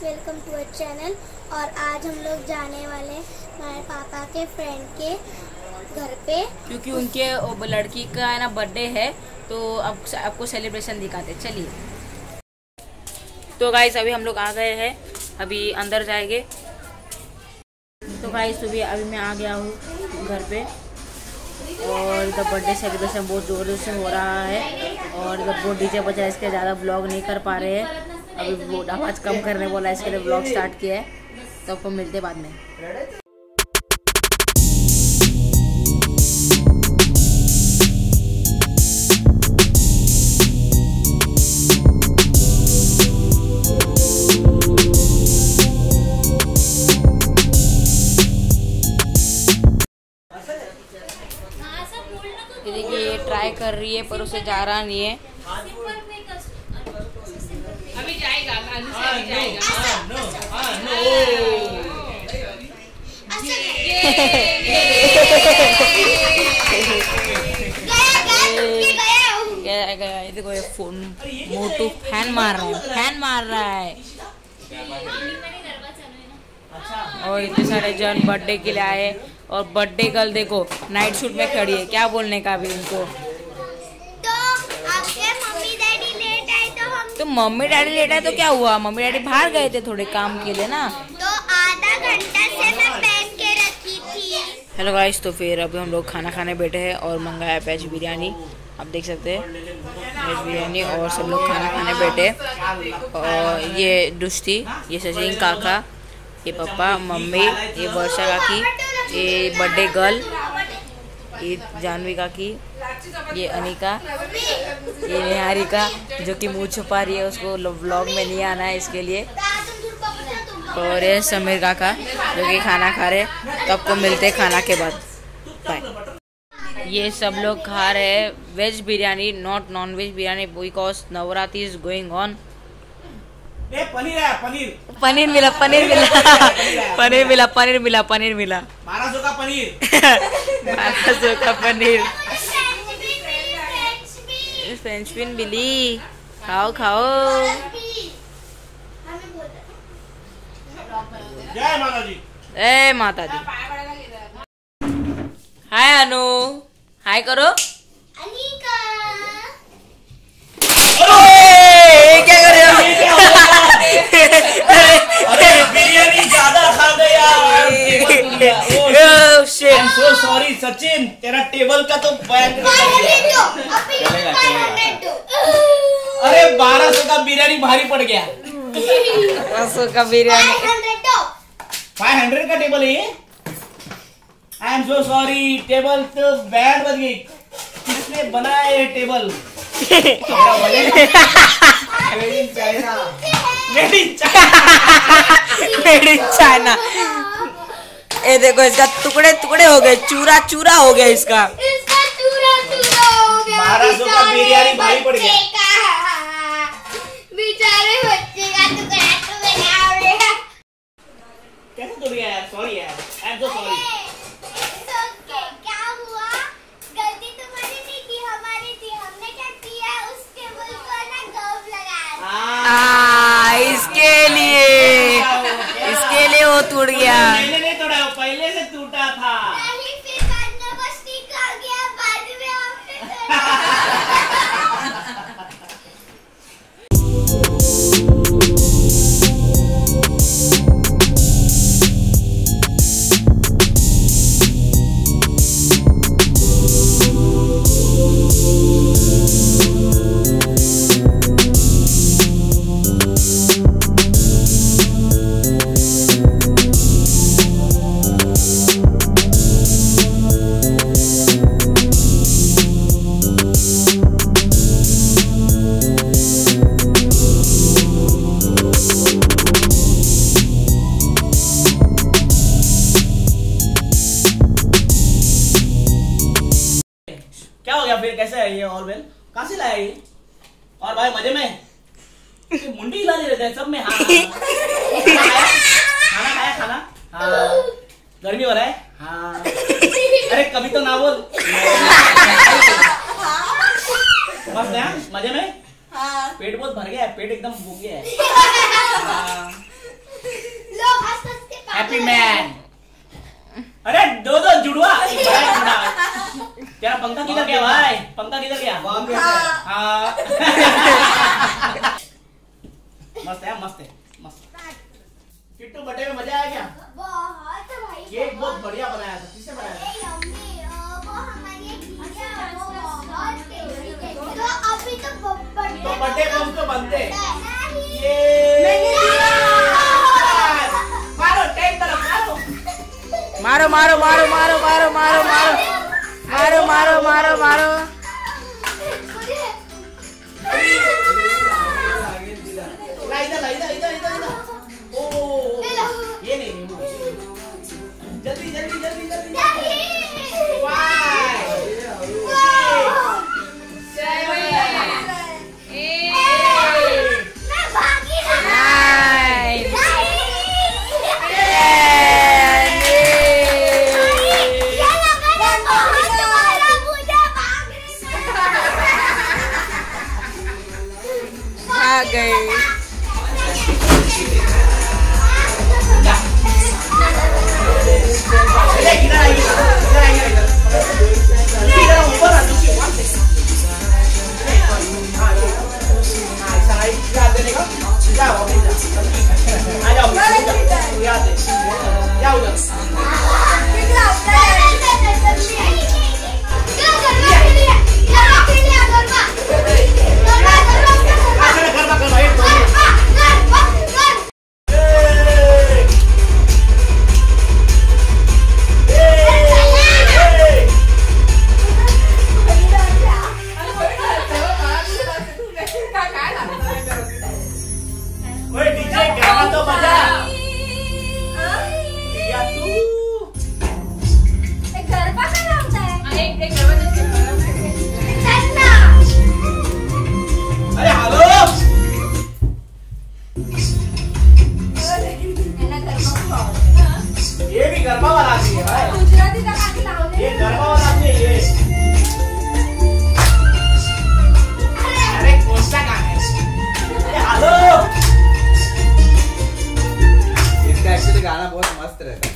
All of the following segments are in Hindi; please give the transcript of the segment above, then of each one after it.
Welcome to our channel. और आज हम लोग जाने वाले हमारे पापा के फ्रेंड के घर पे, क्योंकि उनके लड़की का है ना बर्थडे है, तो अब आपको सेलिब्रेशन दिखाते। चलिए। तो गाइस अभी हम लोग आ गए हैं, अभी अंदर जाएंगे। तो गाइस अभी मैं आ गया हूँ घर पे और इधर बर्थडे सेलिब्रेशन बहुत जोरों से हो रहा है और इधर बहुत डीजे बजा है, इसके ज़्यादा ब्लॉग नहीं कर पा रहे हैं। अभी बहुत आवाज़ कम करने बोला है, इसके लिए ब्लॉग स्टार्ट किया है। तो आपको मिलते बाद में। देखिए ये ट्राई कर रही है पर उसे जा रहा नहीं है। अभी जाएगा, अभी जाएगा। गया देखो ये फोन मोटू फैन मार रहा है। और इतने सारे जन बर्थडे के लिए आए और बर्थडे गर्ल देखो नाइट सूट में खड़ी है। क्या बोलने का अभी उनको। तो आपके मम्मी डैडी लेट आए तो मम्मी डैडी लेट आए तो क्या हुआ, मम्मी डैडी बाहर गए थे थोड़े काम के लिए ना, तो आधा घंटा से मैं पहन के रखी थी। हेलो गाइस, तो फिर अभी हम लोग खाना खाने बैठे हैं और मंगाया वेज बिरयानी। आप देख सकते हैं वेज बिरयानी और सब लोग खाना खाने बैठे। और ये दुष्टी, ये सचिन काका, ये पापा मम्मी, ये वर्षा काकी, ये बर्थडे गर्ल, ये जानवी काकी, ये अनिका, ये निहारिका जो कि मुँह छुपा रही है, उसको व्लॉग में नहीं आना है इसके लिए। और ये समीर काका जो कि खाना खा रहे। तो आपको मिलते खाना के बाद। बाय। ये सब लोग खा रहे हैं veg biryani, not non veg biryani, because Navratri is going on. पनीर है, पनीर पनीर मिला 1200 का पनीर 1200 का पनीर। फ्रेंच बीन मिली, खाओ जय माता जी। ए माता दी। हाय अनु, हाय करो। अनिका क्या कर रहे हो? अरे बिरयानी ज्यादा खा गया। सो सॉरी सचिन, तेरा टेबल का तो अरे 1200 का बिरयानी भारी पड़ गया। 1200 का बिरयानी 500 का टेबल है ये। I am so sorry, table तो बैंड बज गई। किसने बनाया ये टेबल? Made in China. ये देखो इसका टुकड़े हो गए, चूरा हो गया इसका। 1200 का बिरयानी भारी पड़ गया। बेचारे बच्चे का टुकड़ा कैसे टूट गया यार? सॉरी यार, आई एम सो सॉरी। क्या हुआ? गलती तुम्हारी नहीं थी, हमारी थी। हमने क्या किया, उस टेबल को ना गर्व लगाया। इसके लिए वो टूट गया। मैंने नहीं तोड़ा, वो पहले से टूटा था। नहीं, फिर बाद में बस ठीक आ गया, बाद में आपने क्या हो गया फिर? कैसे है ये और बेल? कहाँ से लाया ये? और भाई मजे में? मुंडी हिला दे रहे थे सब में। हाँ खाना खाया खाना। हाँ गर्मी हो रहा है। हाँ अरे कभी तो ना बोल। मस्त है मजे में। हाँ। पेट बहुत भर गया है, पेट एकदम भूख गया है। Happy man. अरे दो जुड़वा। तेरा पंखा किधर गया भाई? पंखा किधर गया? हाँ। मस्त है मस्त है मस्त। किट्टू बर्थडे में मजा आया क्या? बहुत भाई। केक बहुत बढ़िया बनाया था। किसने बनाया था? वो हमारी एक दीदी है, वो बहुत टेस्टी केक। तो अभी तो बर्थडे कौन तो बनते? ये मारो टेक तरफ मारो मारो मारो मारो मारो मारो मारो मारो मारो मारो मारो मारो। ये नहीं जल्दी जल्दी जल्दी जल्दी। गाना बहुत मस्त रहता है।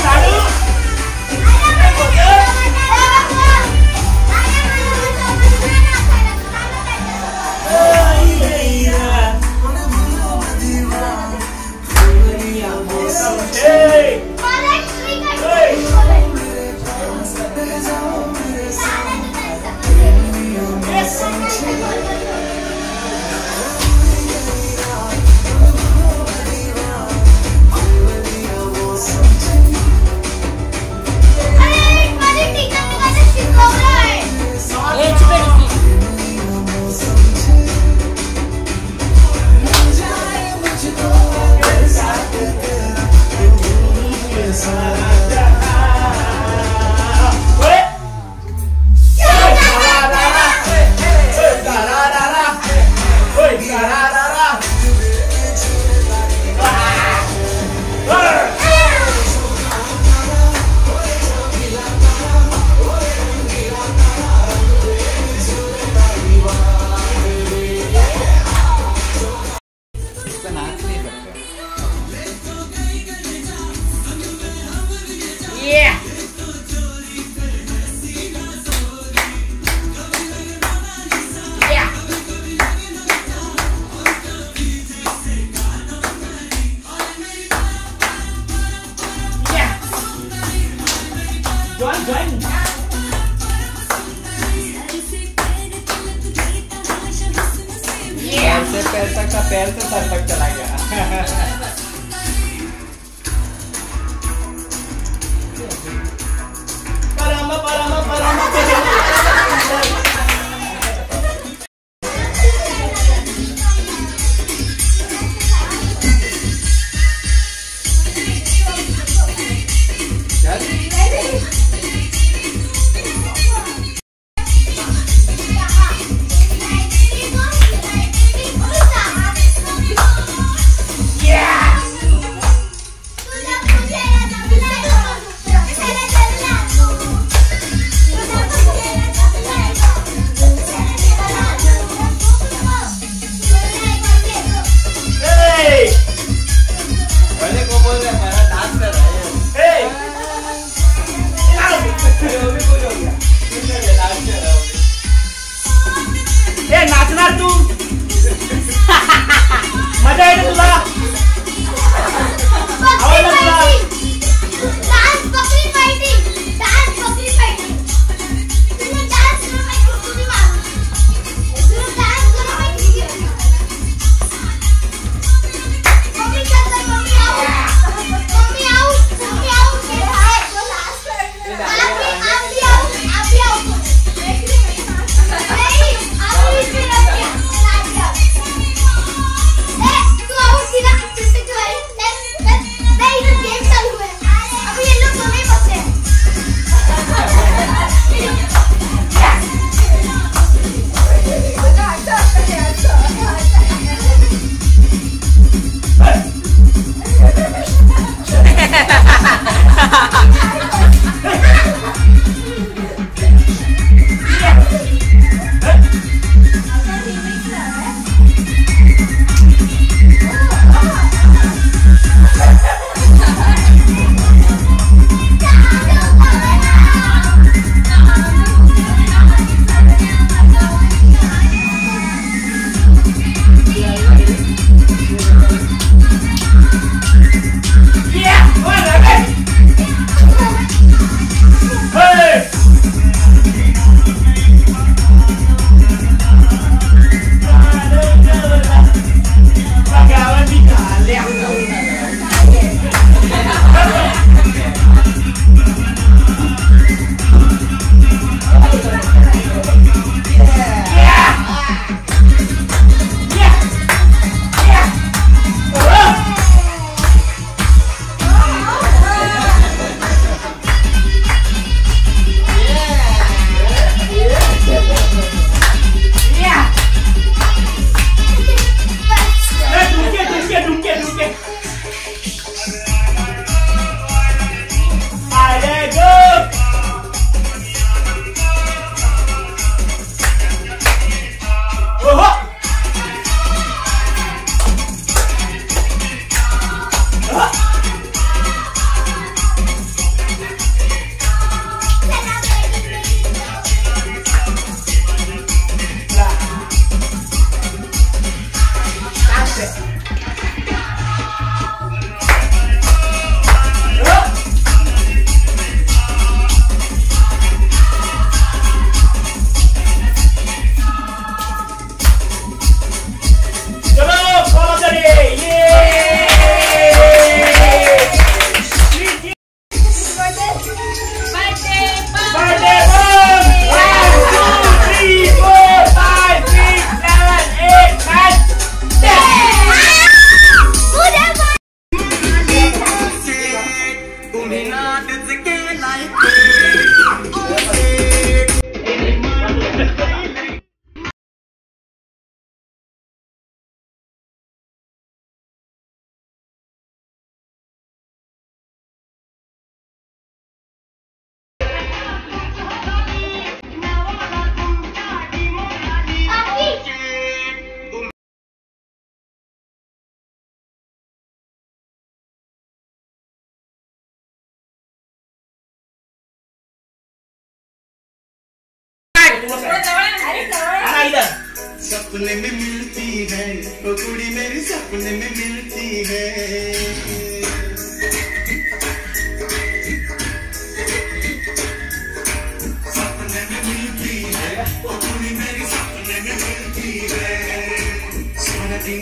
लाडू पैर तक का पैर से सर तक चला गया। परामा परामा परामा नाचणार तू मजा येते तुला आवडलं तुला डान्स बकरी फाइटिंग तुला डान्स करू माहिती तुझी मार तुला डान्स करू माहिती मम्मी चल मम्मी आउट ये हाय तो लास्ट आप भी आउट सपने में मिलती है वो कुड़ी मेरी सपने में मिलती है सपने में मिलती है वो कुड़ी मेरी सपने में मिलती है सोना दी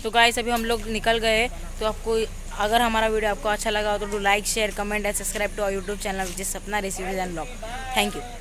तो गाइस अभी हम लोग निकल गए। तो आपको अगर हमारा वीडियो आपको अच्छा लगा हो तो do like share comment and subscribe to our YouTube channel which is Sapna recipes and blog. Thank you.